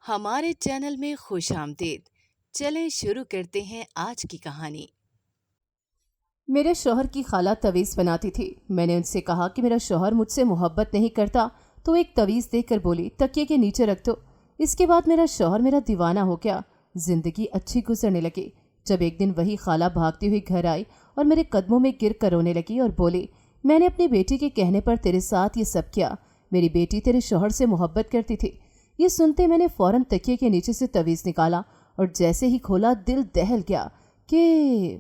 ہمارے چینل میں خوش آمدید۔ چلیں شروع کرتے ہیں آج کی کہانی۔ میرے شوہر کی خالہ تویز بناتی تھی۔ میں نے ان سے کہا کہ میرا شوہر مجھ سے محبت نہیں کرتا تو ایک تویز دے کر بولی تکیے کے نیچے رکھ دو۔ اس کے بعد میرا شوہر میرا دیوانہ ہو گیا۔ زندگی اچھی گزرنے لگی جب ایک دن وہی خالہ بھاگتی ہوئی گھر آئی اور میرے قدموں میں گر کر رونے لگی اور بولی، میں نے اپنی بیٹی کے کہنے پر تیرے ساتھ یہ سب کیا۔ میری بیٹی تیرے شوہر سے محبت کرتی تھی۔ یہ سنتے میں نے فوراً تکیے کے نیچے سے تویز نکالا اور جیسے ہی کھولا دل دہل گیا کہ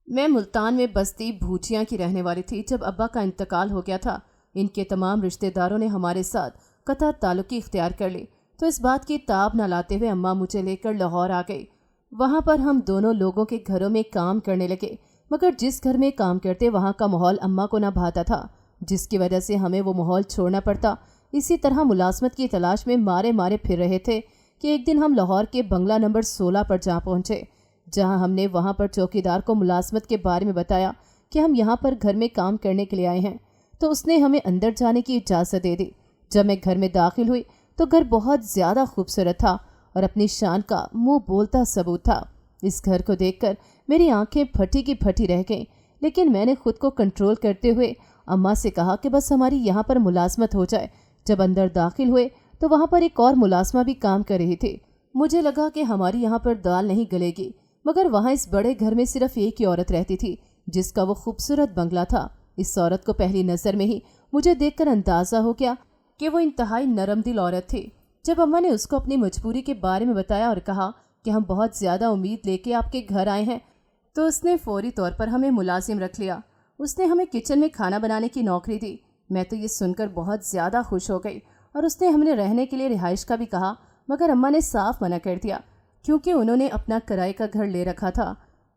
میں ملتان میں بستی بھوچیاں کی رہنے والی تھی جب ابا کا انتقال ہو گیا تھا۔ ان کے تمام رشتہ داروں نے ہمارے ساتھ قطع تعلقی اختیار کر لی تو اس بات کی تاب نہ لاتے ہوئے اماں مجھے لے کر لاہور آ گئی۔ وہاں پر ہم دونوں لوگوں کے گھروں میں کام کرنے لگے، مگر جس گھر میں کام کرتے وہاں کا ماحول اماں کو نہ بھاتا تھا، جس کی وجہ سے ہمیں وہ ماحول چھوڑنا پڑتا۔ اسی طرح ملازمت کی تلاش میں مارے مارے پھر رہے تھے کہ ایک دن ہم لاہور کے بنگلہ نمبر 16 پر جا پہنچے، جہاں ہم نے وہاں پر چوکیدار کو ملازمت کے بارے میں بتایا کہ ہم یہاں پر گھر میں کام کرنے کے لیے آئے ہیں، تو اس نے ہمیں اندر جانے کی اجازت دے دی۔ جب میں گھر میں داخل ہوئی تو گھر بہت زیادہ خوبصورت تھا اور اپنی شان کا منہ بولتا ثبوت تھا۔ اس گھر کو دیکھ کر میری آنکھیں پھٹی کی پھٹی رہ گئیں، لیکن میں نے خود کو کنٹرول کرتے ہوئے اماں سے کہا کہ بس ہماری یہاں پر ملازمت ہو جائے۔ جب اندر داخل ہوئے تو وہاں پر ایک اور ملازمہ بھی کام کر رہی تھی۔ مجھے لگا کہ ہماری یہاں پر دال نہیں گلے گی، مگر وہاں اس بڑے گھر میں صرف ایک ہی عورت رہتی تھی جس کا وہ خوبصورت بنگلہ تھا۔ اس عورت کو پہلی نظر میں ہی مجھے دیکھ کر اندازہ ہو گیا کہ وہ انتہائی نرم دل عورت تھی۔ جب اماں نے اس کو اپنی مجبوری کے بارے میں بتایا اور کہا کہ ہم بہت زیادہ امید لے کے آپ کے گھر آئے ہیں، تو اس نے فوری طور پر ہمیں ملازم رکھ لیا۔ اس نے ہمیں کچن میں کھانا بنانے کی نوکری دی۔ میں تو یہ سن کر بہت زیادہ خوش ہو گئی اور اس نے ہمیں رہنے کے لیے رہائش کا بھی کہا، مگر اماں نے صاف منع کر دیا کیونکہ انہوں نے اپنا کرائے کا گھر لے رکھا تھا،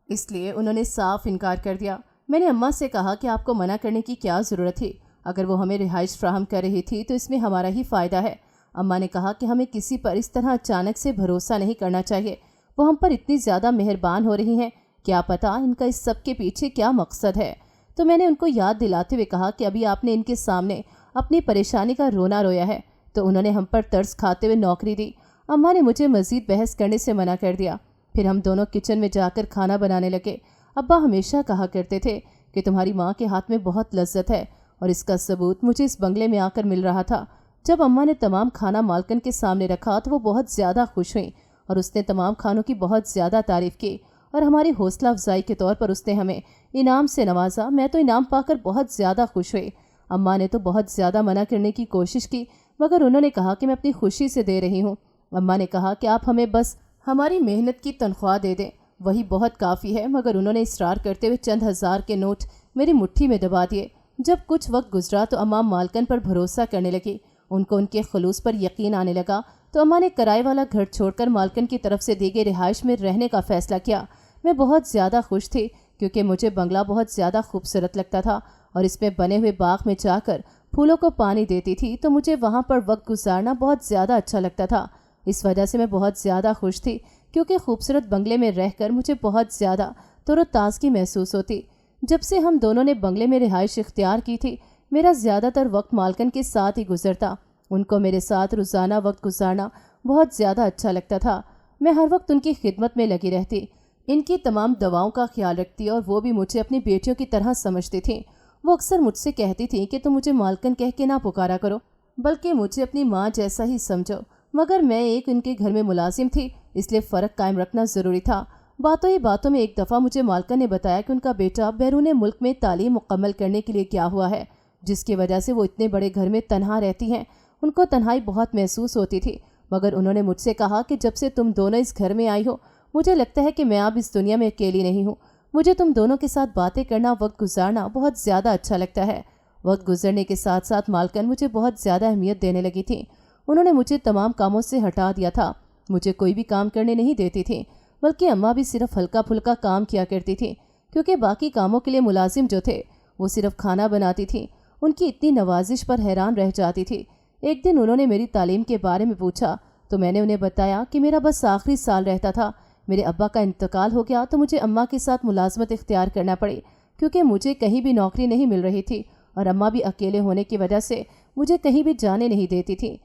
اس لیے انہوں نے صاف انکار کر دیا۔ میں نے اماں سے کہا کہ آپ کو منع کرنے کی کیا ضرورت تھی؟ اگر وہ ہمیں رہائش فراہم کر رہی تھی تو اس میں ہمارا ہی فائدہ ہے۔ اماں نے کہا کہ ہمیں کسی پر اس طرح اچانک سے بھروسہ نہیں کرنا چاہیے، وہ ہم پر اتنی زیادہ مہربان ہو رہی ہیں، کیا پتہ ان کا اس سب کے پیچھے کیا مقصد ہے۔ تو میں نے ان کو یاد دلاتے ہوئے کہا کہ ابھی آپ نے ان کے سامنے اپنی پریشانی کا رونا رویا ہے، تو انہوں نے ہم پر ترس کھاتے ہوئے نوکری دی۔ اماں نے مجھے مزید بحث کرنے سے منع کر دیا۔ پھر ہم دونوں کچن میں جا کر کھانا بنانے لگے۔ ابا ہمیشہ کہا کرتے تھے کہ تمہاری ماں کے ہاتھ میں بہت لذت ہے، اور اس کا ثبوت مجھے اس بنگلے میں آ کر مل رہا تھا۔ جب اماں نے تمام کھانا مالکن کے سامنے رکھا تو وہ بہت زیادہ خوش ہوئیں اور اس نے تمام کھانوں کی بہت زیادہ تعریف کی اور ہماری حوصلہ افزائی کے طور پر اس نے ہمیں انعام سے نوازا۔ میں تو انعام پا کر بہت زیادہ خوش ہوئی۔ اماں نے تو بہت زیادہ منع کرنے کی کوشش کی، مگر انہوں نے کہا کہ میں اپنی خوشی سے دے رہی ہوں۔ اماں نے کہا کہ آپ ہمیں بس ہماری محنت کی تنخواہ دے دیں، وہی بہت کافی ہے، مگر انہوں نے اصرار کرتے ہوئے چند ہزار کے نوٹ میری مٹھی میں دبا دیے۔ جب کچھ وقت گزرا تو اماں مالکن پر بھروسہ کرنے لگی، ان کو ان کے خلوص پر یقین آنے لگا، تو اماں نے کرائے والا گھر چھوڑ کر مالکن کی طرف سے دی گئی رہائش میں رہنے کا فیصلہ کیا۔ میں بہت زیادہ خوش تھی کیونکہ مجھے بنگلہ بہت زیادہ خوبصورت لگتا تھا اور اس میں بنے ہوئے باغ میں جا کر پھولوں کو پانی دیتی تھی تو مجھے وہاں پر وقت گزارنا بہت زیادہ اچھا لگتا تھا۔ اس وجہ سے میں بہت زیادہ خوش تھی کیونکہ خوبصورت بنگلے میں رہ کر مجھے بہت زیادہ تر و تازگی محسوس ہوتی۔ جب سے ہم دونوں نے بنگلے میں رہائش اختیار کی تھی، میرا زیادہ تر وقت مالکن کے ساتھ ہی گزرتا۔ ان کو میرے ساتھ روزانہ وقت گزارنا بہت زیادہ اچھا لگتا تھا۔ میں ہر وقت ان کی خدمت میں لگی رہتی، ان کی تمام دواؤں کا خیال رکھتی اور وہ بھی مجھے اپنی بیٹیوں کی طرح سمجھتی تھیں۔ وہ اکثر مجھ سے کہتی تھیں کہ تم مجھے مالکن کہہ کے نہ پکارا کرو، بلکہ مجھے اپنی ماں جیسا ہی سمجھو، مگر میں ایک ان کے گھر میں ملازم تھی، اس لیے فرق قائم رکھنا ضروری تھا۔ باتوں ہی باتوں میں ایک دفعہ مجھے مالکن نے بتایا کہ ان کا بیٹا بیرون ملک میں تعلیم مکمل کرنے کے لیے گیا ہوا ہے، جس کی وجہ سے وہ اتنے بڑے گھر میں تنہا رہتی ہیں۔ ان کو تنہائی بہت محسوس ہوتی تھی، مگر انہوں نے مجھ سے کہا کہ جب سے تم دونوں اس گھر میں آئی ہو، مجھے لگتا ہے کہ میں اب اس دنیا میں اکیلی نہیں ہوں۔ مجھے تم دونوں کے ساتھ باتیں کرنا، وقت گزارنا بہت زیادہ اچھا لگتا ہے۔ وقت گزرنے کے ساتھ ساتھ مالکن مجھے بہت زیادہ اہمیت دینے لگی تھیں۔ انہوں نے مجھے تمام کاموں سے ہٹا دیا تھا، مجھے کوئی بھی کام کرنے نہیں دیتی تھیں، بلکہ اماں بھی صرف ہلکا پھلکا کام کیا کرتی تھیں کیونکہ باقی کاموں کے لیے ملازم جو تھے وہ صرف کھانا بناتی تھیں۔ ان کی اتنی نوازش پر حیران رہ جاتی تھی۔ ایک دن انہوں نے میری تعلیم کے بارے میں پوچھا تو میں نے انہیں بتایا کہ میرا بس آخری سال رہتا تھا، میرے ابا کا انتقال ہو گیا تو مجھے اماں کے ساتھ ملازمت اختیار کرنا پڑی کیونکہ مجھے کہیں بھی نوکری نہیں مل رہی تھی اور اماں بھی اکیلے ہونے کی وجہ سے مجھے کہیں بھی جانے نہیں دیتی تھی۔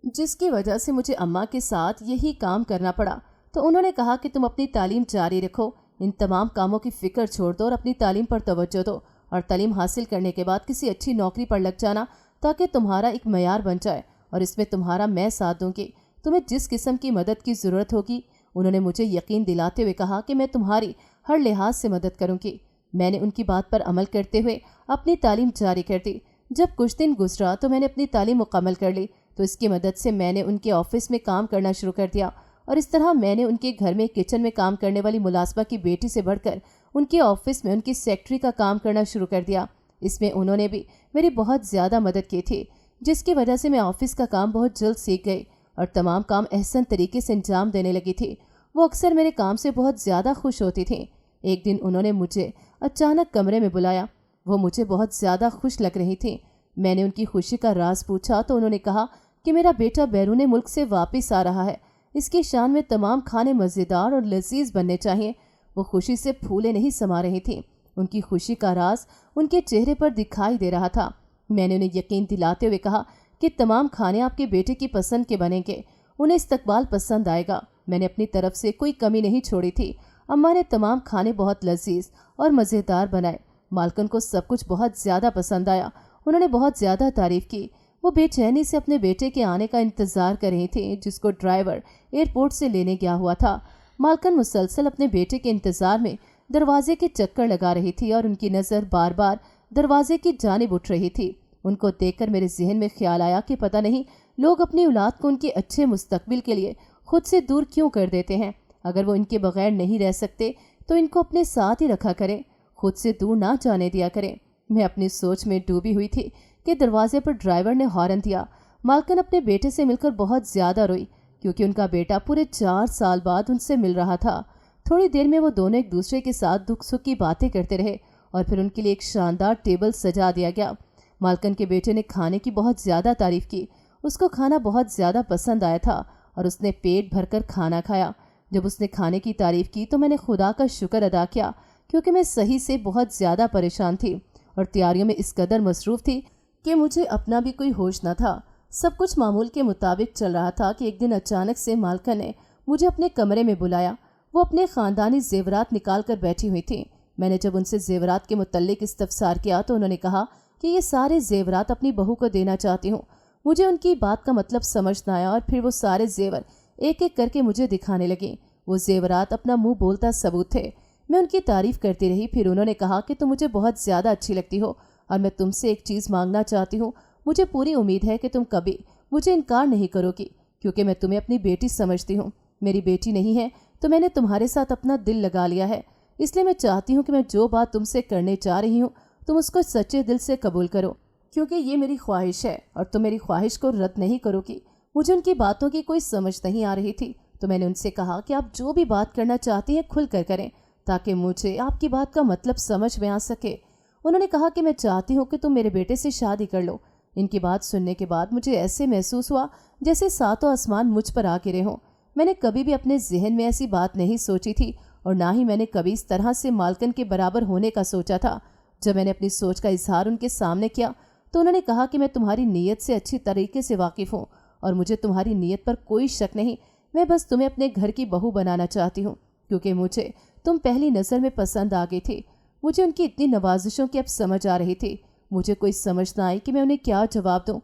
जिसकी वजह से मुझे अम्मा के साथ यही काम करना पड़ा। तो उन्होंने कहा कि तुम अपनी तालीम जारी रखो, इन तमाम कामों की फिक्र छोड़ दो और अपनी तालीम पर तवज्जो दो, और तालीम हासिल करने के बाद किसी अच्छी नौकरी पर लग जाना ताकि तुम्हारा एक मयार बन जाए, और इसमें तुम्हारा मैं साथ दूंगी। तुम्हें जिस किस्म की मदद की ज़रूरत होगी। उन्होंने मुझे यकीन दिलाते हुए कहा कि मैं तुम्हारी हर लिहाज से मदद करूंगी। मैंने उनकी बात पर अमल करते हुए अपनी तालीम जारी कर दी। जब कुछ दिन गुजरा तो मैंने अपनी तालीम मुकम्मल कर ली, तो इसकी मदद से मैंने उनके ऑफिस में काम करना शुरू कर दिया, और इस तरह मैंने उनके घर में किचन में काम करने वाली मुलाजमा की बेटी से बढ़कर उनके ऑफिस में उनकी सेक्रेटरी का काम करना शुरू कर दिया। इसमें उन्होंने भी मेरी बहुत ज़्यादा मदद की थी, जिसकी वजह से मैं ऑफिस का काम बहुत जल्द सीख गई और तमाम काम एहसन तरीके से अंजाम देने लगी थी। वो अक्सर मेरे काम से बहुत ज़्यादा खुश होती थी। एक दिन उन्होंने मुझे अचानक कमरे में बुलाया। वो मुझे बहुत ज़्यादा खुश लग रही थी। मैंने उनकी खुशी का राज पूछा तो उन्होंने कहा कि मेरा बेटा बैरून मुल्क से वापस आ रहा है, इसकी शान में तमाम खाने मज़ेदार और लजीज बनने चाहिए। वो खुशी से फूले नहीं समा रही थी। उनकी खुशी का राज उनके चेहरे पर दिखाई दे रहा था। मैंने उन्हें यकीन दिलाते हुए कहा कि तमाम खाने आपके बेटे की पसंद के बनेंगे, उन्हें इस्तकबाल पसंद आएगा। मैंने अपनी तरफ से कोई कमी नहीं छोड़ी थी। अम्मा ने तमाम खाने बहुत लजीज और मज़ेदार बनाए। मालकन को सब कुछ बहुत ज़्यादा पसंद आया। उन्होंने बहुत ज़्यादा तारीफ़ की। वो बेचैनी से अपने बेटे के आने का इंतज़ार कर रही थी, जिसको ड्राइवर एयरपोर्ट से लेने गया हुआ था। मालकन मुसलसल अपने बेटे के इंतज़ार में दरवाजे के चक्कर लगा रही थी और उनकी नज़र बार बार दरवाजे की जानिब उठ रही थी। उनको देखकर मेरे जहन में ख्याल आया कि पता नहीं लोग अपनी औलाद को उनके अच्छे मुस्तकबिल के लिए खुद से दूर क्यों कर देते हैं। अगर वो इनके बगैर नहीं रह सकते तो इनको अपने साथ ही रखा करें, खुद से दूर ना जाने दिया करें। मैं अपनी सोच में डूबी हुई थी कि दरवाजे पर ड्राइवर ने हॉर्न दिया। मालकन अपने बेटे से मिलकर बहुत ज़्यादा रोई, क्योंकि उनका बेटा पूरे 4 साल बाद उनसे मिल रहा था। थोड़ी देर में वो दोनों एक दूसरे के साथ दुख सुख की बातें करते रहे और फिर उनके लिए एक शानदार टेबल सजा दिया गया। मालकन के बेटे ने खाने की बहुत ज़्यादा तारीफ़ की। उसको खाना बहुत ज़्यादा पसंद आया था और उसने पेट भरकर खाना खाया। जब उसने खाने की तारीफ़ की तो मैंने खुदा का शुक्र अदा किया, क्योंकि मैं सही से बहुत ज़्यादा परेशान थी और तैयारियों में इस कदर मसरूफ़ थी कि मुझे अपना भी कोई होश न था। सब कुछ मामूल के मुताबिक चल रहा था कि एक दिन अचानक से मालकन ने मुझे अपने कमरे में बुलाया। वो अपने ख़ानदानी ज़ेवरात निकाल कर बैठी हुई थी। मैंने जब उनसे ज़ेवरात के मुतल्लिक इस्तफसार किया तो उन्होंने कहा कि ये सारे ज़ेवरात अपनी बहू को देना चाहती हूँ। मुझे उनकी बात का मतलब समझ न आया और फिर वो सारे ज़ेवर एक एक करके मुझे दिखाने लगे। वो ज़ेवरात अपना मुंह बोलता सबूत थे। मैं उनकी तारीफ़ करती रही। फिर उन्होंने कहा कि तुम मुझे बहुत ज़्यादा अच्छी लगती हो और मैं तुमसे एक चीज़ मांगना चाहती हूँ। मुझे पूरी उम्मीद है कि तुम कभी मुझे इनकार नहीं करोगी, क्योंकि मैं तुम्हें अपनी बेटी समझती हूँ। मेरी बेटी नहीं है तो मैंने तुम्हारे साथ अपना दिल लगा लिया है, इसलिए मैं चाहती हूँ कि मैं जो बात तुमसे करने चाह रही हूँ तुम उसको सच्चे दिल से कबूल करो, क्योंकि ये मेरी ख्वाहिश है और तुम मेरी ख्वाहिश को रद्द नहीं करोगी। मुझे उनकी बातों की कोई समझ नहीं आ रही थी, तो मैंने उनसे कहा कि आप जो भी बात करना चाहती हैं खुल कर करें, ताकि मुझे आपकी बात का मतलब समझ में आ सके। उन्होंने कहा कि मैं चाहती हूँ कि तुम मेरे बेटे से शादी कर लो। इनकी बात सुनने के बाद मुझे ऐसे महसूस हुआ जैसे सातों आसमान मुझ पर आ गिरे हों। मैंने कभी भी अपने जहन में ऐसी बात नहीं सोची थी और ना ही मैंने कभी इस तरह से मालकन के बराबर होने का सोचा था। जब मैंने अपनी सोच का इजहार उनके सामने किया तो उन्होंने कहा कि मैं तुम्हारी नीयत से अच्छी तरीके से वाकिफ़ हूँ और मुझे तुम्हारी नीयत पर कोई शक नहीं। मैं बस तुम्हें अपने घर की बहू बनाना चाहती हूँ, क्योंकि मुझे तुम पहली नज़र में पसंद आ गई थी। मुझे उनकी इतनी नवाजिशों की अब समझ आ रही थी। मुझे कोई समझ ना आई कि मैं उन्हें क्या जवाब दूँ।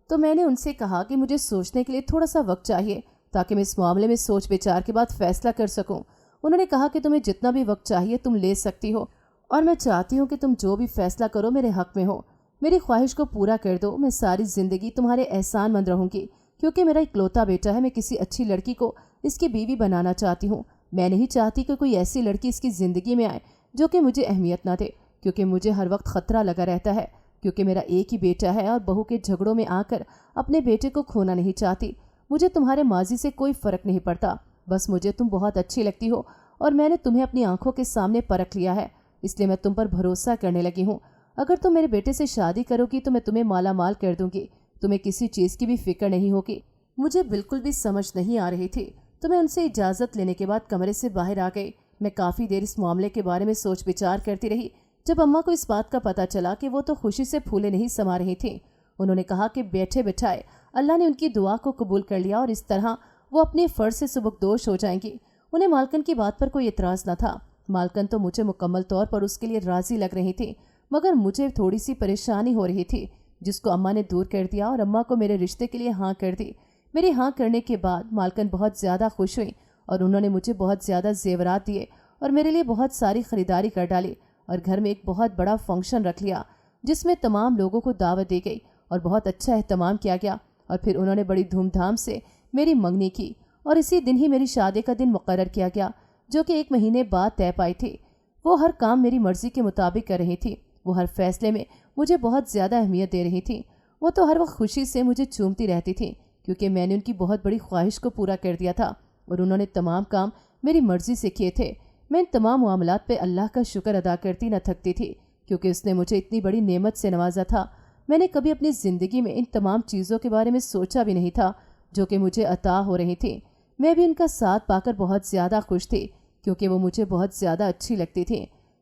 तो मैंने उनसे कहा कि मुझे सोचने के लिए थोड़ा सा वक्त चाहिए, ताकि मैं इस मामले में सोच विचार के बाद फैसला कर सकूं। उन्होंने कहा कि तुम्हें जितना भी वक्त चाहिए तुम ले सकती हो, और मैं चाहती हूँ कि तुम जो भी फैसला करो मेरे हक में हो। मेरी ख्वाहिश को पूरा कर दो। मैं सारी ज़िंदगी तुम्हारे एहसानमंद रहूँगी, क्योंकि मेरा इकलौता बेटा है। मैं किसी अच्छी लड़की को इसकी बीवी बनाना चाहती हूँ। मैं नहीं चाहती कि कोई ऐसी लड़की इसकी ज़िंदगी में आए जो कि मुझे अहमियत ना दे, क्योंकि मुझे हर वक्त ख़तरा लगा रहता है, क्योंकि मेरा एक ही बेटा है और बहू के झगड़ों में आकर अपने बेटे को खोना नहीं चाहती। मुझे तुम्हारे माजी से कोई फ़र्क नहीं पड़ता, बस मुझे तुम बहुत अच्छी लगती हो और मैंने तुम्हें अपनी आंखों के सामने परख लिया है, इसलिए मैं तुम पर भरोसा करने लगी हूँ। अगर तुम मेरे बेटे से शादी करोगी तो मैं तुम्हें माला माल कर दूंगी। तुम्हें किसी चीज़ की भी फिक्र नहीं होगी। मुझे बिल्कुल भी समझ नहीं आ रही थी, तो मैं उनसे इजाज़त लेने के बाद कमरे से बाहर आ गई। मैं काफ़ी देर इस मामले के बारे में सोच विचार करती रही। जब अम्मा को इस बात का पता चला कि वो तो खुशी से फूले नहीं समा रही थी, उन्होंने कहा कि बैठे बिठाए अल्लाह ने उनकी दुआ को कबूल कर लिया और इस तरह वो अपने फ़र्ज से सुबकदोश हो जाएंगी। उन्हें मालकन की बात पर कोई एतराज़ न था। मालकन तो मुझे मुकम्मल तौर पर उसके लिए राज़ी लग रही थी, मगर मुझे थोड़ी सी परेशानी हो रही थी, जिसको अम्मा ने दूर कर दिया और अम्मा को मेरे रिश्ते के लिए हाँ कर दी। मेरी हाँ करने के बाद मालकन बहुत ज़्यादा खुश हुई और उन्होंने मुझे बहुत ज़्यादा जेवरात दिए और मेरे लिए बहुत सारी ख़रीदारी कर डाली और घर में एक बहुत बड़ा फंक्शन रख लिया, जिसमें तमाम लोगों को दावत दी गई और बहुत अच्छा एहतमाम किया गया। और फिर उन्होंने बड़ी धूमधाम से मेरी मंगनी की और इसी दिन ही मेरी शादी का दिन मुकर्रर किया गया, जो कि 1 महीने बाद तय पाई थी। वो हर काम मेरी मर्ज़ी के मुताबिक कर रही थी। वो हर फैसले में मुझे बहुत ज़्यादा अहमियत दे रही थी। वो तो हर वक्त खुशी से मुझे चूमती रहती थी, क्योंकि मैंने उनकी बहुत बड़ी ख्वाहिश को पूरा कर दिया था और उन्होंने तमाम काम मेरी मर्ज़ी से किए थे। मैं इन तमाम मामलात पे अल्लाह का शुक्र अदा करती न थकती थी, क्योंकि उसने मुझे इतनी बड़ी नेमत से नवाजा था। मैंने कभी अपनी ज़िंदगी में इन तमाम चीज़ों के बारे में सोचा भी नहीं था जो कि मुझे अता हो रही थी। मैं भी उनका साथ पाकर बहुत ज़्यादा खुश थी, क्योंकि वो मुझे बहुत ज़्यादा अच्छी लगती थी।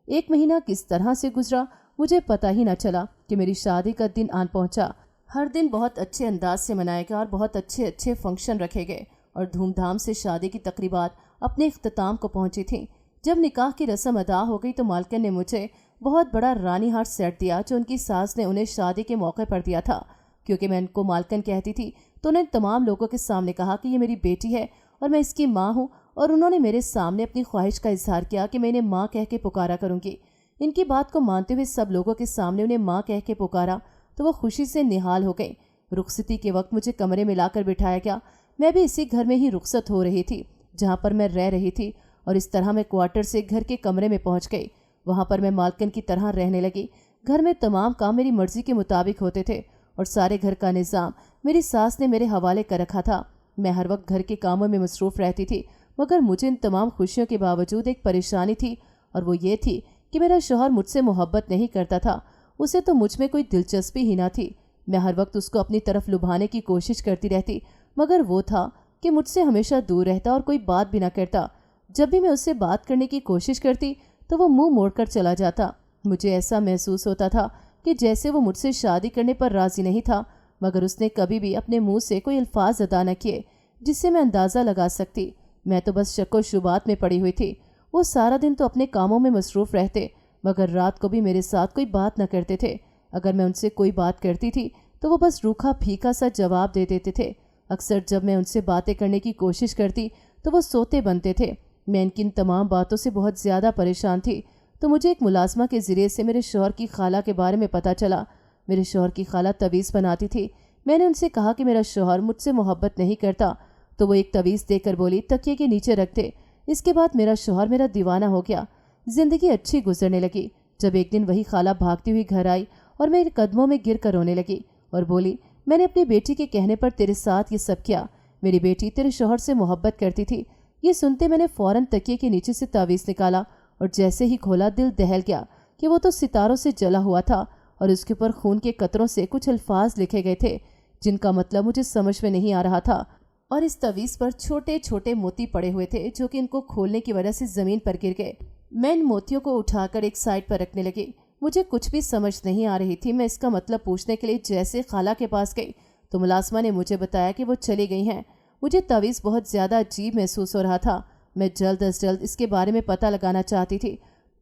1 महीना किस तरह से गुजरा मुझे पता ही न चला कि मेरी शादी का दिन आन पहुंचा। हर दिन बहुत अच्छे अंदाज से मनाया गया और बहुत अच्छे अच्छे फंक्शन रखे गए और धूमधाम से शादी की तकरीबात अपने इख्तिताम को पहुंची थी। जब निकाह की रस्म अदा हो गई तो मालकिन ने मुझे बहुत बड़ा रानी हार सेट दिया, जो उनकी सास ने उन्हें शादी के मौके पर दिया था। क्योंकि मैं उनको मालकिन कहती थी तो उन्हें तमाम लोगों के सामने कहा कि ये मेरी बेटी है और मैं इसकी माँ हूँ, और उन्होंने मेरे सामने अपनी ख्वाहिश का इजहार किया कि मैं इन्हें माँ कह के पुकारा करूँगी। इनकी बात को मानते हुए सब लोगों के सामने उन्हें माँ कह के पुकारा तो वो खुशी से निहाल हो गई। रुखसती के वक्त मुझे कमरे में लाकर बिठाया गया। मैं भी इसी घर में ही रुखसत हो रही थी जहाँ पर मैं रह रही थी, और इस तरह मैं क्वार्टर से घर के कमरे में पहुँच गई। वहाँ पर मैं मालकिन की तरह रहने लगी। घर में तमाम काम मेरी मर्जी के मुताबिक होते थे और सारे घर का निज़ाम मेरी सास ने मेरे हवाले कर रखा था। मैं हर वक्त घर के कामों में मसरूफ़ रहती थी, मगर मुझे इन तमाम खुशियों के बावजूद एक परेशानी थी, और वो ये थी कि मेरा शौहर मुझसे मोहब्बत नहीं करता था। उसे तो मुझ में कोई दिलचस्पी ही ना थी। मैं हर वक्त उसको अपनी तरफ लुभाने की कोशिश करती रहती, मगर वो था कि मुझसे हमेशा दूर रहता और कोई बात भी ना करता। जब भी मैं उससे बात करने की कोशिश करती तो वो मुंह मोड़कर चला जाता। मुझे ऐसा महसूस होता था कि जैसे वो मुझसे शादी करने पर राज़ी नहीं था, मगर उसने कभी भी अपने मुंह से कोई अल्फाज अदा न किए जिससे मैं अंदाज़ा लगा सकती। मैं तो बस शक व शुबात में पड़ी हुई थी। वो सारा दिन तो अपने कामों में मसरूफ़ रहते, मगर रात को भी मेरे साथ कोई बात न करते थे। अगर मैं उनसे कोई बात करती थी तो वो बस रूखा फीका सा जवाब दे देते थे। अक्सर जब मैं उनसे बातें करने की कोशिश करती तो वो सोते बनते थे। मैं इनकी इन तमाम बातों से बहुत ज़्यादा परेशान थी। तो मुझे एक मुलाजमा के ज़रिए से मेरे शौहर की खाला के बारे में पता चला। मेरे शौहर की खाला तवीज़ बनाती थी। मैंने उनसे कहा कि मेरा शौहर मुझसे मोहब्बत नहीं करता, तो वो एक तवीज़ देकर बोली, तकिए के नीचे रख दे। इसके बाद मेरा शौहर मेरा दीवाना हो गया। ज़िंदगी अच्छी गुजरने लगी, जब एक दिन वही खाला भागती हुई घर आई और मेरे कदमों में गिर कर रोने लगी और बोली, मैंने अपनी बेटी के कहने पर तेरे साथ ये सब किया। मेरी बेटी तेरे शौहर से मोहब्बत करती थी। ये सुनते मैंने फ़ौरन तकिए के नीचे से तावीज़ निकाला और जैसे ही खोला दिल दहल गया कि वो तो सितारों से जला हुआ था और उसके ऊपर खून के कतरों से कुछ अल्फाज लिखे गए थे जिनका मतलब मुझे समझ में नहीं आ रहा था, और इस तवीज़ पर छोटे छोटे मोती पड़े हुए थे जो कि इनको खोलने की वजह से ज़मीन पर गिर गए। मैं इन मोतियों को उठाकर एक साइड पर रखने लगी। मुझे कुछ भी समझ नहीं आ रही थी। मैं इसका मतलब पूछने के लिए जैसे खाला के पास गई तो मुलाजमा ने मुझे बताया कि वो चली गई हैं। मुझे तवीज़ बहुत ज़्यादा अजीब महसूस हो रहा था। मैं जल्द अज जल्द इसके बारे में पता लगाना चाहती थी,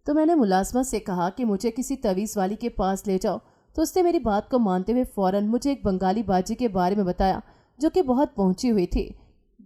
तो मैंने मुलाजमा से कहा कि मुझे किसी तवीज़ वाली के पास ले जाओ। तो उसने मेरी बात को मानते हुए फ़ौरन मुझे एक बंगाली बाजी के बारे में बताया जो कि बहुत पहुंची हुई थी।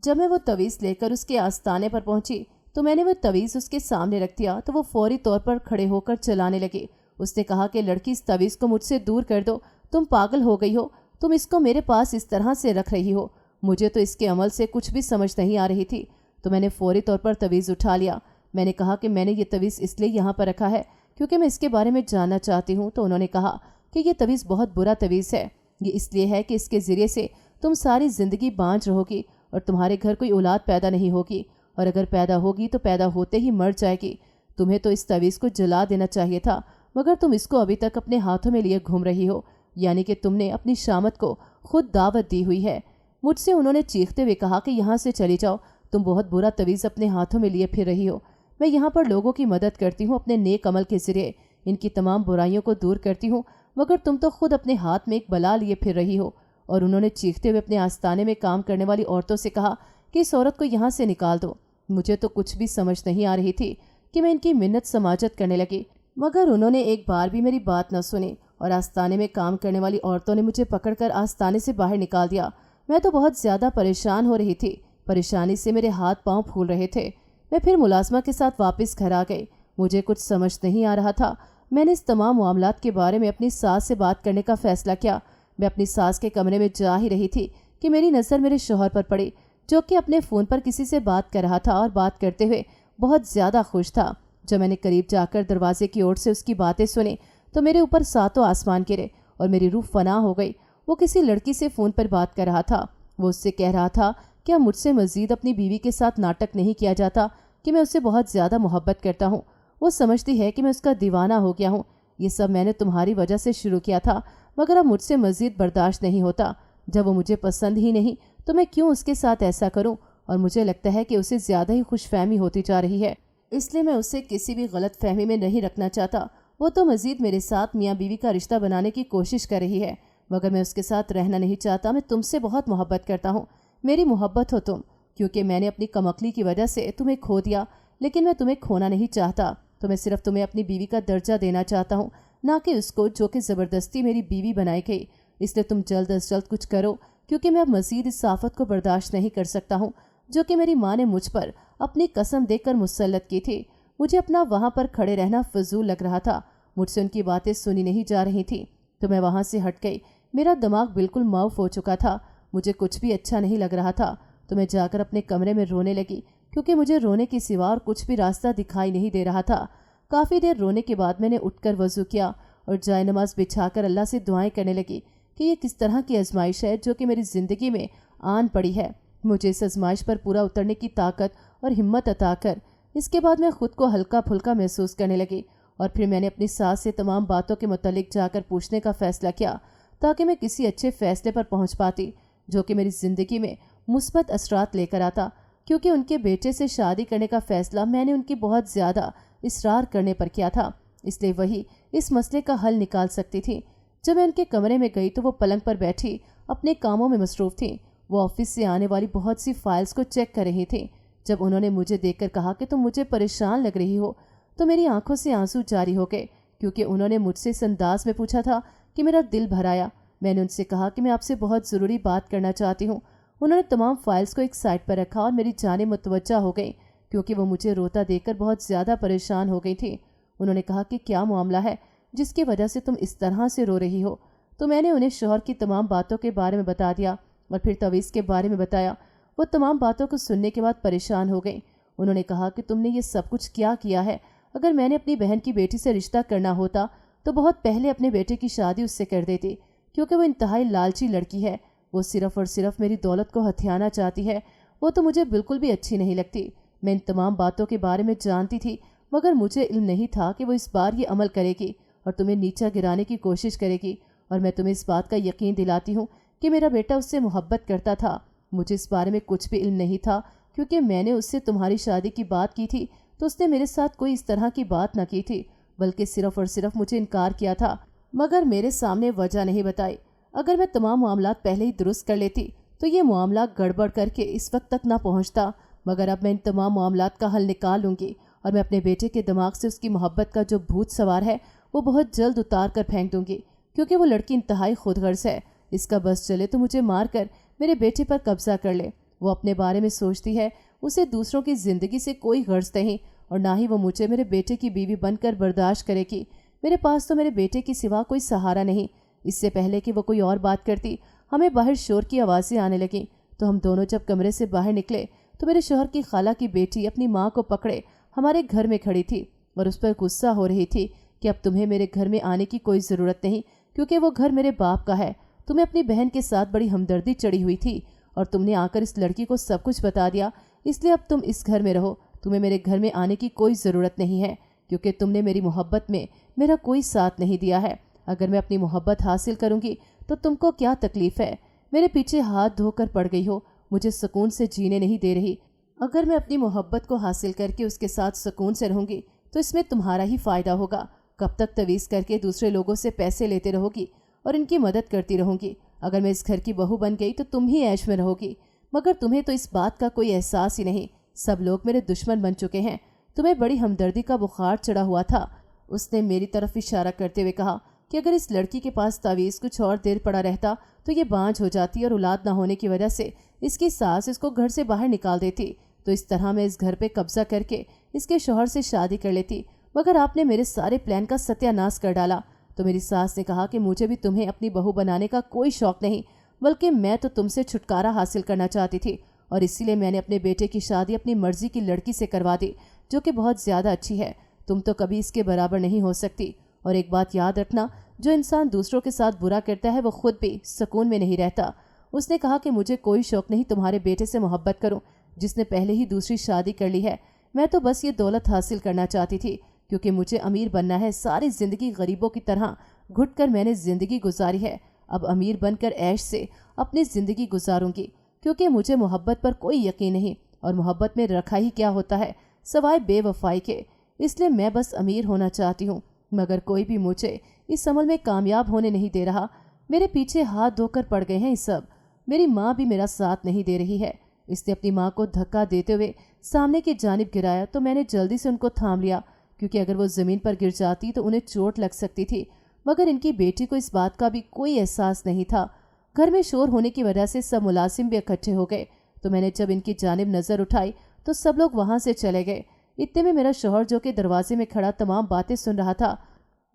जब मैं वो तवीज़ लेकर उसके आस्ताने पर पहुंची तो मैंने वो तवीज़ उसके सामने रख दिया तो वो फौरी तौर पर खड़े होकर चलाने लगी। उसने कहा कि लड़की, इस तवीज़ को मुझसे दूर कर दो, तुम पागल हो गई हो, तुम इसको मेरे पास इस तरह से रख रही हो। मुझे तो इसके अमल से कुछ भी समझ नहीं आ रही थी, तो मैंने फौरी तौर पर तवीज़ उठा लिया। मैंने कहा कि मैंने ये तवीज़ इसलिए यहाँ पर रखा है क्योंकि मैं इसके बारे में जानना चाहती हूँ। तो उन्होंने कहा कि ये तवीज़ बहुत बुरा तवीज़ है। ये इसलिए है कि इसके ज़रिए से तुम सारी ज़िंदगी बांझ रहोगी और तुम्हारे घर कोई औलाद पैदा नहीं होगी, और अगर पैदा होगी तो पैदा होते ही मर जाएगी। तुम्हें तो इस तवीज़ को जला देना चाहिए था, मगर तुम इसको अभी तक अपने हाथों में लिए घूम रही हो, यानी कि तुमने अपनी शामत को खुद दावत दी हुई है। मुझसे उन्होंने चीखते हुए कहा कि यहाँ से चली जाओ, तुम बहुत बुरा तवीज़ अपने हाथों में लिए फिर रही हो। मैं यहाँ पर लोगों की मदद करती हूँ, अपने नेक अमल के ज़रिए इनकी तमाम बुराइयों को दूर करती हूँ, मगर तुम तो खुद अपने हाथ में एक बला लिए फिर रही हो। اور انہوں نے چیختے ہوئے اپنے آستانے میں کام کرنے والی عورتوں سے کہا کہ اس عورت کو یہاں سے نکال دو۔ مجھے تو کچھ بھی سمجھ نہیں آ رہی تھی کہ میں ان کی منت سماجت کرنے لگی، مگر انہوں نے ایک بار بھی میری بات نہ سنی اور آستانے میں کام کرنے والی عورتوں نے مجھے پکڑ کر آستانے سے باہر نکال دیا۔ میں تو بہت زیادہ پریشان ہو رہی تھی، پریشانی سے میرے ہاتھ پاؤں پھول رہے تھے۔ میں پھر ملازمہ کے ساتھ واپس گھر آ گئی۔ مجھے کچھ سمجھ نہیں آ رہا تھا۔ میں نے اس تمام معاملات کے بارے میں اپنی ساس سے بات کرنے کا فیصلہ کیا۔ میں اپنی ساس کے کمرے میں جا ہی رہی تھی کہ میری نظر میرے شوہر پر پڑی، جو کہ اپنے فون پر کسی سے بات کر رہا تھا اور بات کرتے ہوئے بہت زیادہ خوش تھا۔ جب میں نے قریب جا کر دروازے کی اوٹ سے اس کی باتیں سنی تو میرے اوپر ساتوں آسمان گرے اور میری روح فنا ہو گئی۔ وہ کسی لڑکی سے فون پر بات کر رہا تھا۔ وہ اس سے کہہ رہا تھا کہ اب مجھ سے مزید اپنی بیوی کے ساتھ ناٹک نہیں کیا جاتا کہ میں اس سے بہت زیادہ محبت کرتا ہوں۔ وہ سمجھتی ہے کہ میں اس کا دیوانہ ہو گیا ہوں۔ یہ سب میں نے تمہاری وجہ سے شروع کیا تھا، مگر اب مجھ سے مزید برداشت نہیں ہوتا۔ جب وہ مجھے پسند ہی نہیں تو میں کیوں اس کے ساتھ ایسا کروں؟ اور مجھے لگتا ہے کہ اسے زیادہ ہی خوش فہمی ہوتی جا رہی ہے، اس لیے میں اسے کسی بھی غلط فہمی میں نہیں رکھنا چاہتا۔ وہ تو مزید میرے ساتھ میاں بیوی کا رشتہ بنانے کی کوشش کر رہی ہے، مگر میں اس کے ساتھ رہنا نہیں چاہتا۔ میں تم سے بہت محبت کرتا ہوں، میری محبت ہو تم، کیونکہ میں نے اپنی کم عقلی کی وجہ سے تمہیں کھو دیا، لیکن میں تمہیں کھونا نہیں چاہتا۔ تو میں صرف تمہیں اپنی بیوی کا درجہ دینا چاہتا ہوں، نہ کہ اس کو جو کہ زبردستی میری بیوی بنائی گئی۔ اس لیے تم جلد از جلد کچھ کرو، کیونکہ میں اب مزید اس آفت کو برداشت نہیں کر سکتا ہوں جو کہ میری ماں نے مجھ پر اپنی قسم دے کر مسلط کی تھی۔ مجھے اپنا وہاں پر کھڑے رہنا فضول لگ رہا تھا، مجھ سے ان کی باتیں سنی نہیں جا رہی تھیں، تو میں وہاں سے ہٹ گئی۔ میرا دماغ بالکل معاف ہو چکا تھا، مجھے کچھ بھی اچھا نہیں لگ رہا تھا، تو میں جا کر اپنے کمرے میں رونے لگی، کیونکہ مجھے رونے کے سوا اور کچھ بھی راستہ دکھائی نہیں دے رہا تھا۔ کافی دیر رونے کے بعد میں نے اٹھ کر وضو کیا اور جائے نماز بچھا کر اللہ سے دعائیں کرنے لگی کہ یہ کس طرح کی آزمائش ہے جو کہ میری زندگی میں آن پڑی ہے، مجھے اس آزمائش پر پورا اترنے کی طاقت اور ہمت عطا کر۔ اس کے بعد میں خود کو ہلکا پھلکا محسوس کرنے لگی اور پھر میں نے اپنی ساس سے تمام باتوں کے متعلق جا کر پوچھنے کا فیصلہ کیا تاکہ میں کسی اچھے فیصلے پر پہنچ پاتی جو کہ میری زندگی میں مثبت اثرات لے کر آتا، کیونکہ ان کے بیٹے سے شادی کرنے کا فیصلہ میں نے ان کی بہت زیادہ اصرار کرنے پر کیا تھا، اس لیے وہی اس مسئلے کا حل نکال سکتی تھی۔ جب میں ان کے کمرے میں گئی تو وہ پلنگ پر بیٹھی اپنے کاموں میں مصروف تھیں۔ وہ آفس سے آنے والی بہت سی فائلز کو چیک کر رہی تھیں۔ جب انہوں نے مجھے دیکھ کر کہا کہ تم مجھے پریشان لگ رہی ہو، تو میری آنکھوں سے آنسو جاری ہو گئے، کیونکہ انہوں نے مجھ سے اس انداز میں پوچھا تھا کہ میرا دل بھر آیا۔ میں نے ان سے کہا کہ میں آپ سے بہت ضروری بات کرنا چاہتی ہوں۔ انہوں نے تمام فائلز کو ایک سائٹ پر رکھا اور میری جانب متوجہ ہو گئی، کیونکہ وہ مجھے روتا دیکھ کر بہت زیادہ پریشان ہو گئی تھی۔ انہوں نے کہا کہ کیا معاملہ ہے جس کی وجہ سے تم اس طرح سے رو رہی ہو؟ تو میں نے انہیں شوہر کی تمام باتوں کے بارے میں بتا دیا اور پھر تویز کے بارے میں بتایا۔ وہ تمام باتوں کو سننے کے بعد پریشان ہو گئیں۔ انہوں نے کہا کہ تم نے یہ سب کچھ کیا ہے؟ اگر میں نے اپنی بہن کی بیٹی سے رشتہ کرنا ہوتا تو بہت پہلے اپنے بیٹے کی شادی اس سے کر دیتی، کیونکہ وہ انتہائی لالچی لڑکی ہے۔ وہ صرف اور صرف میری دولت کو ہتھیانا چاہتی ہے۔ وہ تو مجھے بالکل بھی اچھی نہیں لگتی۔ میں ان تمام باتوں کے بارے میں جانتی تھی، مگر مجھے علم نہیں تھا کہ وہ اس بار یہ عمل کرے گی اور تمہیں نیچا گرانے کی کوشش کرے گی، اور میں تمہیں اس بات کا یقین دلاتی ہوں کہ میرا بیٹا اس سے محبت کرتا تھا۔ مجھے اس بارے میں کچھ بھی علم نہیں تھا، کیونکہ میں نے اس سے تمہاری شادی کی بات کی تھی تو اس نے میرے ساتھ کوئی اس طرح کی بات نہ کی تھی، بلکہ صرف اور صرف مجھے انکار کیا تھا، مگر میرے سامنے وجہ نہیں بتائی۔ اگر میں تمام معاملات پہلے ہی درست کر لیتی تو یہ معاملہ گڑبڑ کر کے اس وقت تک نہ پہنچتا، مگر اب میں ان تمام معاملات کا حل نکال لوں گی اور میں اپنے بیٹے کے دماغ سے اس کی محبت کا جو بھوت سوار ہے وہ بہت جلد اتار کر پھینک دوں گی، کیونکہ وہ لڑکی انتہائی خود غرض ہے۔ اس کا بس چلے تو مجھے مار کر میرے بیٹے پر قبضہ کر لے۔ وہ اپنے بارے میں سوچتی ہے، اسے دوسروں کی زندگی سے کوئی غرض نہیں، اور نہ ہی وہ مجھے میرے بیٹے کی بیوی بن کر برداشت کرے گی۔ میرے پاس تو میرے بیٹے کے سوا کوئی سہارا نہیں۔ اس سے پہلے کہ وہ کوئی اور بات کرتی، ہمیں باہر شور کی آوازیں آنے لگیں، تو ہم دونوں جب کمرے سے باہر نکلے تو میرے شوہر کی خالہ کی بیٹی اپنی ماں کو پکڑے ہمارے گھر میں کھڑی تھی اور اس پر غصہ ہو رہی تھی کہ اب تمہیں میرے گھر میں آنے کی کوئی ضرورت نہیں، کیونکہ وہ گھر میرے باپ کا ہے۔ تمہیں اپنی بہن کے ساتھ بڑی ہمدردی چڑھی ہوئی تھی اور تم نے آ کر اس لڑکی کو سب کچھ بتا دیا، اس لیے اب تم اس گھر میں رہو۔ تمہیں میرے گھر میں آنے کی کوئی ضرورت نہیں ہے، کیونکہ تم نے میری محبت میں میرا کوئی ساتھ نہیں دیا ہے۔ اگر میں اپنی محبت حاصل کروں گی تو تم کو کیا تکلیف ہے؟ میرے پیچھے ہاتھ دھو کر پڑ گئی ہو، مجھے سکون سے جینے نہیں دے رہی۔ اگر میں اپنی محبت کو حاصل کر کے اس کے ساتھ سکون سے رہوں گی تو اس میں تمہارا ہی فائدہ ہوگا۔ کب تک تویز کر کے دوسرے لوگوں سے پیسے لیتے رہو گی اور ان کی مدد کرتی رہوں گی؟ अगर मैं इस घर की बहू बन गई तो तुम ही ऐश में रहोगी, मगर तुम्हें तो इस बात का कोई एहसास ही नहीं। सब लोग मेरे दुश्मन बन चुके हैं। तुम्हें बड़ी हमदर्दी का बुखार चढ़ा हुआ था। उसने मेरी तरफ इशारा करते हुए कहा कि अगर इस लड़की के पास तावीज़ कुछ और देर पड़ा रहता तो ये बांझ हो जाती और औलाद ना होने की वजह से इसकी सास इसको घर से बाहर निकाल देती, तो इस तरह मैं इस घर पे कब्जा करके इसके शौहर से शादी कर लेती। मगर आपने मेरे सारे प्लान का सत्यानाश कर डाला। तो मेरी सास ने कहा कि मुझे भी तुम्हें अपनी बहू बनाने का कोई शौक नहीं, बल्कि मैं तो तुमसे छुटकारा हासिल करना चाहती थी, और इसीलिए मैंने अपने बेटे की शादी अपनी मर्जी की लड़की से करवा दी, जो कि बहुत ज़्यादा अच्छी है। तुम तो कभी इसके बराबर नहीं हो सकती। और एक बात याद रखना, जो इंसान दूसरों के साथ बुरा करता है वो खुद भी सुकून में नहीं रहता। उसने कहा कि मुझे कोई शौक नहीं तुम्हारे बेटे से मोहब्बत करूं, जिसने पहले ही दूसरी शादी कर ली है। मैं तो बस ये दौलत हासिल करना चाहती थी, क्योंकि मुझे अमीर बनना है। सारी ज़िंदगी गरीबों की तरह घुटकर मैंने ज़िंदगी गुजारी है। अब अमीर बनकर ऐश से अपनी ज़िंदगी गुजारूंगी, क्योंकि मुझे मोहब्बत पर कोई यकीन नहीं, और मोहब्बत में रखा ही क्या होता है सवाए बेवफाई के। इसलिए मैं बस अमीर होना चाहती हूँ, मगर कोई भी मुझे इस अमल में कामयाब होने नहीं दे रहा। मेरे पीछे हाथ धोकर पड़ गए हैं ये सब। मेरी माँ भी मेरा साथ नहीं दे रही है। इसने अपनी माँ को धक्का देते हुए सामने की जानिब गिराया, तो मैंने जल्दी से उनको थाम लिया, क्योंकि अगर वो ज़मीन पर गिर जाती तो उन्हें चोट लग सकती थी। मगर इनकी बेटी को इस बात का भी कोई एहसास नहीं था। घर में शोर होने की वजह से सब मुलाजिम भी इकट्ठे हो गए, तो मैंने जब इनकी जानिब नज़र उठाई तो सब लोग वहाँ से चले गए। इतने में मेरा शौहर, जो कि दरवाजे में खड़ा तमाम बातें सुन रहा था,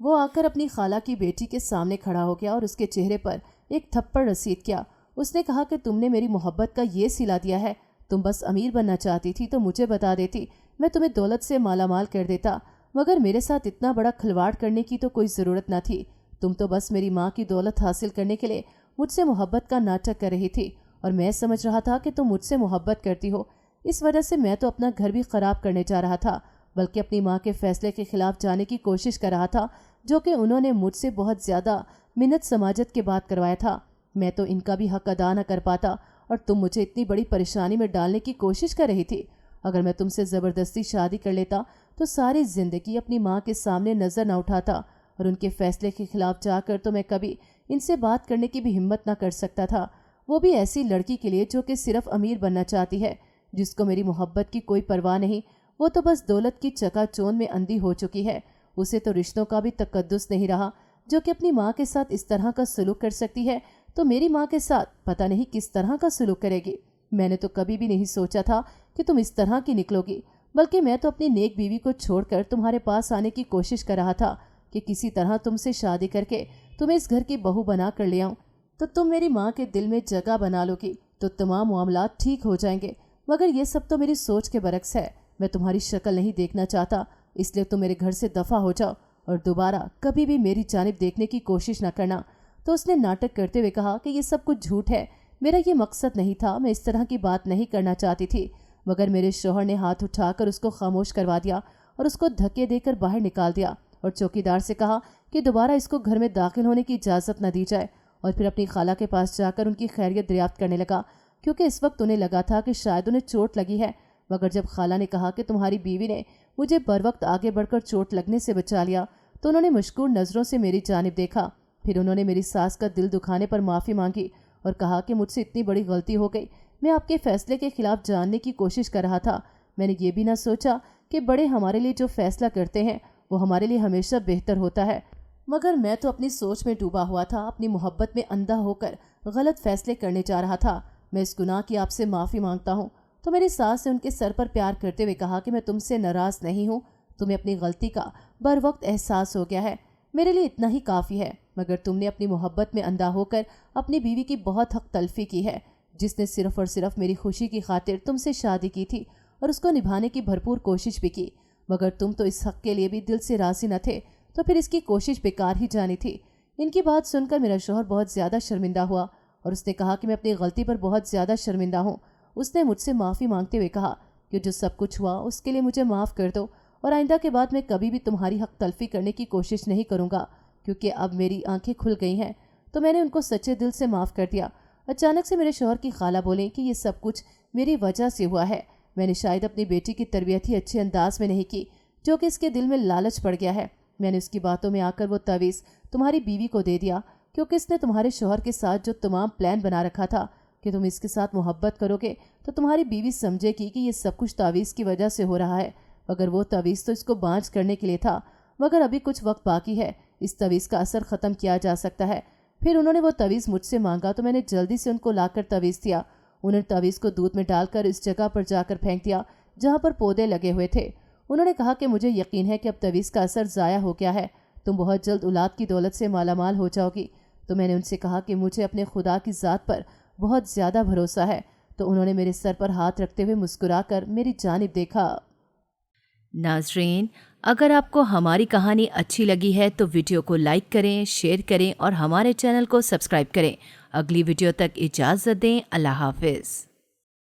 वो आकर अपनी खाला की बेटी के सामने खड़ा हो गया और उसके चेहरे पर एक थप्पड़ रसीद किया। उसने कहा कि तुमने मेरी मोहब्बत का ये सिला दिया है। तुम बस अमीर बनना चाहती थी तो मुझे बता देती, मैं तुम्हें दौलत से मालामाल कर देता, मगर मेरे साथ इतना बड़ा खिलवाड़ करने की तो कोई ज़रूरत न थी। तुम तो बस मेरी माँ की दौलत हासिल करने के लिए मुझसे मोहब्बत का नाटक कर रही थी, और मैं समझ रहा था कि तुम मुझसे मोहब्बत करती हो। इस वजह से मैं तो अपना घर भी ख़राब करने जा रहा था, बल्कि अपनी माँ के फैसले के खिलाफ जाने की कोशिश कर रहा था, जो कि उन्होंने मुझसे बहुत ज़्यादा मिन्नत समाजत के बाद करवाया था। मैं तो इनका भी हक अदा न कर पाता, और तुम मुझे इतनी बड़ी परेशानी में डालने की कोशिश कर रही थी। अगर मैं तुमसे ज़बरदस्ती शादी कर लेता तो सारी ज़िंदगी अपनी माँ के सामने नज़र न उठाता, और उनके फैसले के खिलाफ जाकर तो मैं कभी इनसे बात करने की भी हिम्मत न कर सकता था, वो भी ऐसी लड़की के लिए जो कि सिर्फ अमीर बनना चाहती है, जिसको मेरी मोहब्बत की कोई परवाह नहीं। वो तो बस दौलत की चकाचौंध में अंधी हो चुकी है। उसे तो रिश्तों का भी तकद्दुस नहीं रहा, जो कि अपनी माँ के साथ इस तरह का सलूक कर सकती है, तो मेरी माँ के साथ पता नहीं किस तरह का सलूक करेगी। मैंने तो कभी भी नहीं सोचा था कि तुम इस तरह की निकलोगी, बल्कि मैं तो अपनी नेक बीवी को छोड़कर तुम्हारे पास आने की कोशिश कर रहा था कि किसी तरह तुमसे शादी करके तुम्हें इस घर की बहू बना कर ले आऊँ, तो तुम मेरी माँ के दिल में जगह बना लोगी, तो तमाम मामलात ठीक हो जाएंगे। मगर ये सब तो मेरी सोच के बरक्स है। मैं तुम्हारी शक्ल नहीं देखना चाहता, इसलिए तुम मेरे घर से दफ़ा हो जाओ और दोबारा कभी भी मेरी जानिब देखने की कोशिश न करना। तो उसने नाटक करते हुए कहा कि ये सब कुछ झूठ है, मेरा ये मकसद नहीं था, मैं इस तरह की बात नहीं करना चाहती थी। मगर मेरे शौहर ने हाथ उठाकर उसको खामोश करवा दिया और उसको धक्के देकर बाहर निकाल दिया, और चौकीदार से कहा कि दोबारा इसको घर में दाखिल होने की इजाज़त न दी जाए, और फिर अपनी खाला के पास जाकर उनकी खैरियत दरियाफ्त करने लगा, क्योंकि इस वक्त उन्हें लगा था कि शायद उन्हें चोट लगी है। मगर जब खाला ने कहा कि तुम्हारी बीवी ने मुझे बर वक्त आगे बढ़कर चोट लगने से बचा लिया, तो उन्होंने मुश्किल नज़रों से मेरी जानिब देखा। फिर उन्होंने मेरी सास का दिल दुखाने पर माफ़ी मांगी और कहा कि मुझसे इतनी बड़ी गलती हो गई, मैं आपके फैसले के खिलाफ जानने की कोशिश कर रहा था। मैंने ये भी ना सोचा कि बड़े हमारे लिए जो फैसला करते हैं वो हमारे लिए हमेशा बेहतर होता है। मगर मैं तो अपनी सोच में डूबा हुआ था, अपनी मोहब्बत में अंधा होकर गलत फैसले करने जा रहा था। मैं इस गुनाह की आपसे माफ़ी मांगता हूँ। तो मेरी सास ने उनके सर पर प्यार करते हुए कहा कि मैं तुमसे नाराज़ नहीं हूँ, तुम्हें अपनी गलती का बर वक्त एहसास हो गया है, मेरे लिए इतना ही काफ़ी है। मगर तुमने अपनी मोहब्बत में अंधा होकर अपनी बीवी की बहुत हक तलफी की है, जिसने सिर्फ और सिर्फ मेरी खुशी की खातिर तुमसे शादी की थी और उसको निभाने की भरपूर कोशिश भी की। मगर तुम तो इस हक के लिए भी दिल से राज़ी न थे, तो फिर इसकी कोशिश बेकार ही जानी थी। इनकी बात सुनकर मेरा शौहर बहुत ज़्यादा शर्मिंदा हुआ और उसने कहा कि मैं अपनी गलती पर बहुत ज़्यादा शर्मिंदा हूँ। उसने मुझसे माफ़ी मांगते हुए कहा कि जो सब कुछ हुआ उसके लिए मुझे माफ़ कर दो, और आइंदा के बाद मैं कभी भी तुम्हारी हक तलफी करने की कोशिश नहीं करूँगा, क्योंकि अब मेरी आंखें खुल गई हैं। तो मैंने उनको सच्चे दिल से माफ़ कर दिया। अचानक से मेरे शौहर की खाला बोले कि ये सब कुछ मेरी वजह से हुआ है। मैंने शायद अपनी बेटी की तरबियत ही अच्छे अंदाज में नहीं की, जो कि इसके दिल में लालच पड़ गया है। मैंने उसकी बातों में आकर वो तवीज़ तुम्हारी बीवी को दे दिया, کیونکہ اس نے تمہارے شوہر کے ساتھ جو تمام پلان بنا رکھا تھا کہ تم اس کے ساتھ محبت کرو گے تو تمہاری بیوی سمجھے گی کہ یہ سب کچھ تعویذ کی وجہ سے ہو رہا ہے، مگر وہ تعویذ تو اس کو بانجھ کرنے کے لیے تھا، مگر ابھی کچھ وقت باقی ہے، اس تعویذ کا اثر ختم کیا جا سکتا ہے۔ پھر انہوں نے وہ تعویذ مجھ سے مانگا تو میں نے جلدی سے ان کو لا کر تعویذ دیا۔ انہوں نے تعویذ کو دودھ میں ڈال کر اس جگہ پر جا کر پھینک دیا جہاں پر پودے لگے ہوئے تھے۔ انہوں نے کہا کہ مجھے یقین ہے کہ اب تعویذ کا اثر ضائع ہو گیا ہے، تم بہت جلد اولاد کی دولت سے مالا مال ہو جاؤ گی۔ تو میں نے ان سے کہا کہ مجھے اپنے خدا کی ذات پر بہت زیادہ بھروسہ ہے، تو انہوں نے میرے سر پر ہاتھ رکھتے ہوئے مسکرا کر میری جانب دیکھا۔ ناظرین، اگر آپ کو ہماری کہانی اچھی لگی ہے تو ویڈیو کو لائک کریں، شیئر کریں اور ہمارے چینل کو سبسکرائب کریں۔ اگلی ویڈیو تک اجازت دیں۔ اللہ حافظ۔